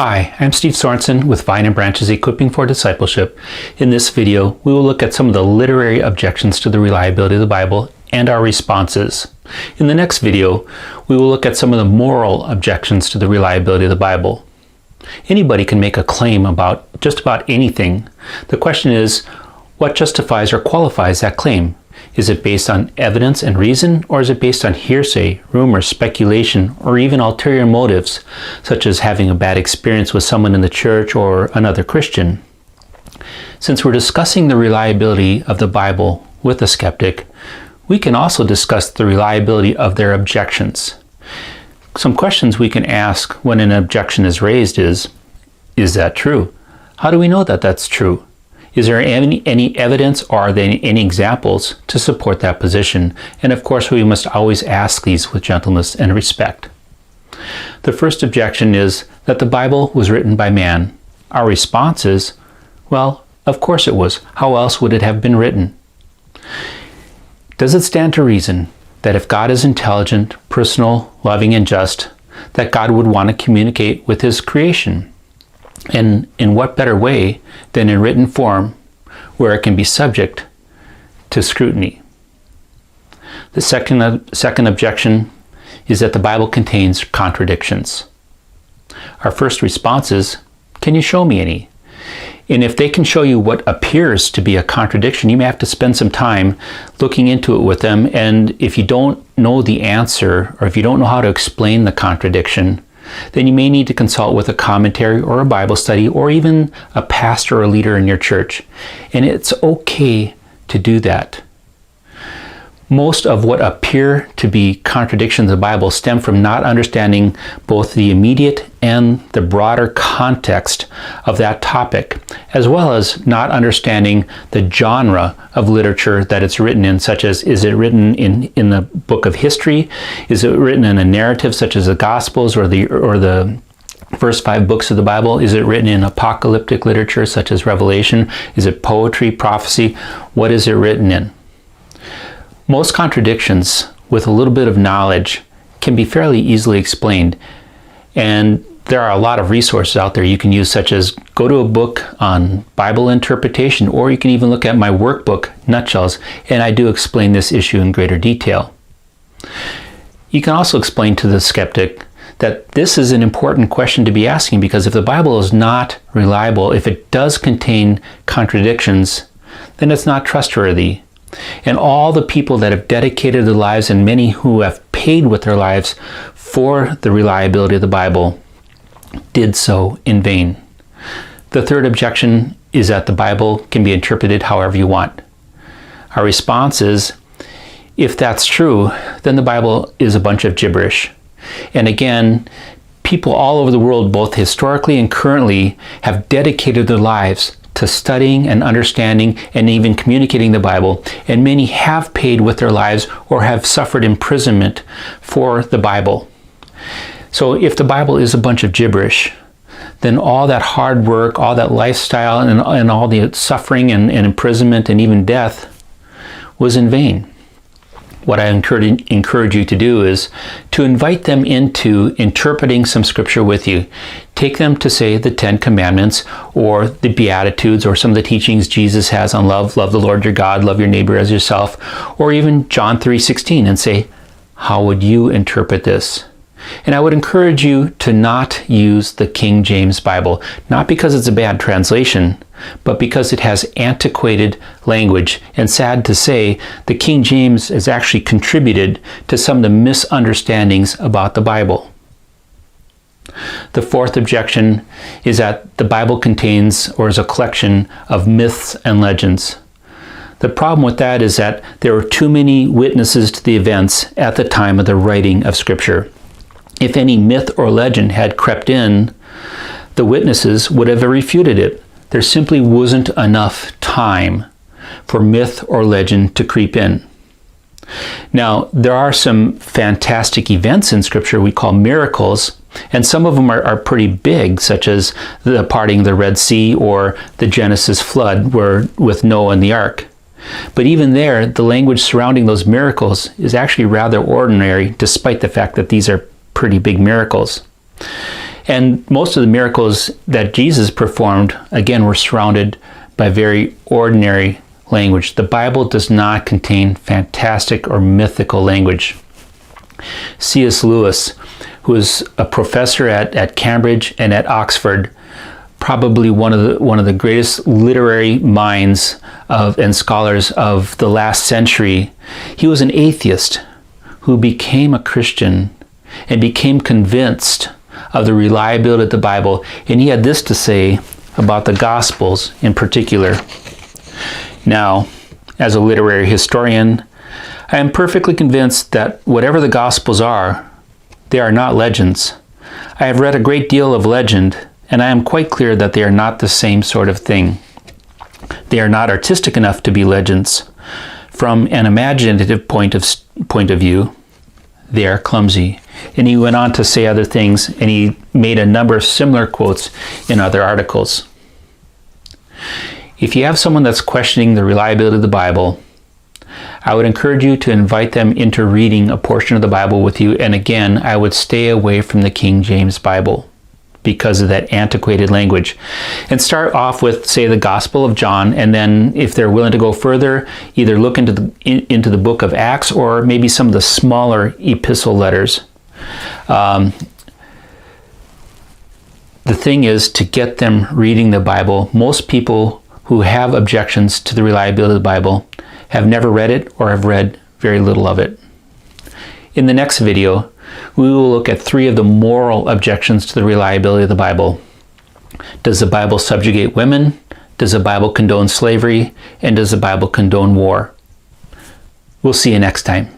Hi, I'm Steve Sorensen with Vine and Branches Equipping for Discipleship. In this video, we will look at some of the literary objections to the reliability of the Bible and our responses. In the next video, we will look at some of the moral objections to the reliability of the Bible. Anybody can make a claim about just about anything. The question is, what justifies or qualifies that claim? Is it based on evidence and reason, or is it based on hearsay, rumor, speculation, or even ulterior motives, such as having a bad experience with someone in the church or another Christian? Since we're discussing the reliability of the Bible with a skeptic, we can also discuss the reliability of their objections. Some questions we can ask when an objection is raised is that true? How do we know that that's true? Is there any evidence or are there any examples to support that position? And of course, we must always ask these with gentleness and respect. The first objection is that the Bible was written by man. Our response is, well, of course it was. How else would it have been written? Does it stand to reason that if God is intelligent, personal, loving, and just, that God would want to communicate with his creation? And in what better way than in written form, where it can be subject to scrutiny? The second objection is that the Bible contains contradictions. Our first response is, can you show me any? And if they can show you what appears to be a contradiction, you may have to spend some time looking into it with them. And if you don't know the answer, or if you don't know how to explain the contradiction, then you may need to consult with a commentary or a Bible study or even a pastor or leader in your church. And it's okay to do that. Most of what appear to be contradictions of the Bible stem from not understanding both the immediate and the broader context of that topic, as well as not understanding the genre of literature that it's written in, such as, is it written in the book of history? Is it written in a narrative such as the Gospels or the first 5 books of the Bible? Is it written in apocalyptic literature such as Revelation? Is it poetry, prophecy? What is it written in? Most contradictions, with a little bit of knowledge, can be fairly easily explained. And there are a lot of resources out there you can use, such as go to a book on Bible interpretation, or you can even look at my workbook, Nutshells, and I do explain this issue in greater detail. You can also explain to the skeptic that this is an important question to be asking, because if the Bible is not reliable, if it does contain contradictions, then it's not trustworthy. And all the people that have dedicated their lives, and many who have paid with their lives for the reliability of the Bible, did so in vain. The third objection is that the Bible can be interpreted however you want. Our response is, if that's true, then the Bible is a bunch of gibberish. And again, people all over the world, both historically and currently, have dedicated their lives to studying and understanding and even communicating the Bible, and many have paid with their lives or have suffered imprisonment for the Bible. So if the Bible is a bunch of gibberish, then all that hard work, all that lifestyle, and all the suffering and imprisonment and even death was in vain. What I encourage you to do is to invite them into interpreting some scripture with you. Take them to, say, the 10 Commandments or the Beatitudes or some of the teachings Jesus has on love. Love the Lord your God, love your neighbor as yourself, or even John 3:16, and say, how would you interpret this? And I would encourage you to not use the King James Bible, not because it's a bad translation, but because it has antiquated language. And sad to say, the King James has actually contributed to some of the misunderstandings about the Bible. The fourth objection is that the Bible contains or is a collection of myths and legends. The problem with that is that there were too many witnesses to the events at the time of the writing of Scripture. If any myth or legend had crept in, the witnesses would have refuted it. There simply wasn't enough time for myth or legend to creep in. Now, there are some fantastic events in Scripture we call miracles, and some of them are pretty big, such as the parting of the Red Sea or the Genesis flood with Noah and the ark. But even there, the language surrounding those miracles is actually rather ordinary, despite the fact that these are pretty big miracles. And most of the miracles that Jesus performed, again, were surrounded by very ordinary language. The Bible does not contain fantastic or mythical language. C.S. Lewis, who was a professor at Cambridge and at Oxford, probably one of the greatest literary minds and scholars of the last century, he was an atheist who became a Christian and became convinced of the reliability of the Bible. And he had this to say about the Gospels in particular. Now, as a literary historian, I am perfectly convinced that whatever the Gospels are, they are not legends. I have read a great deal of legend, and I am quite clear that they are not the same sort of thing. They are not artistic enough to be legends. From an imaginative point of view, they are clumsy. And he went on to say other things, and he made a number of similar quotes in other articles. If you have someone that's questioning the reliability of the Bible, I would encourage you to invite them into reading a portion of the Bible with you. And again, I would stay away from the King James Bible because of that antiquated language. And start off with, say, the Gospel of John, and then if they're willing to go further, either look into the book of Acts or maybe some of the smaller epistle letters. The thing is to get them reading the Bible. Most people who have objections to the reliability of the Bible have never read it or have read very little of it. In the next video, we will look at 3 of the moral objections to the reliability of the Bible. Does the Bible subjugate women? Does the Bible condone slavery? And does the Bible condone war? We'll see you next time.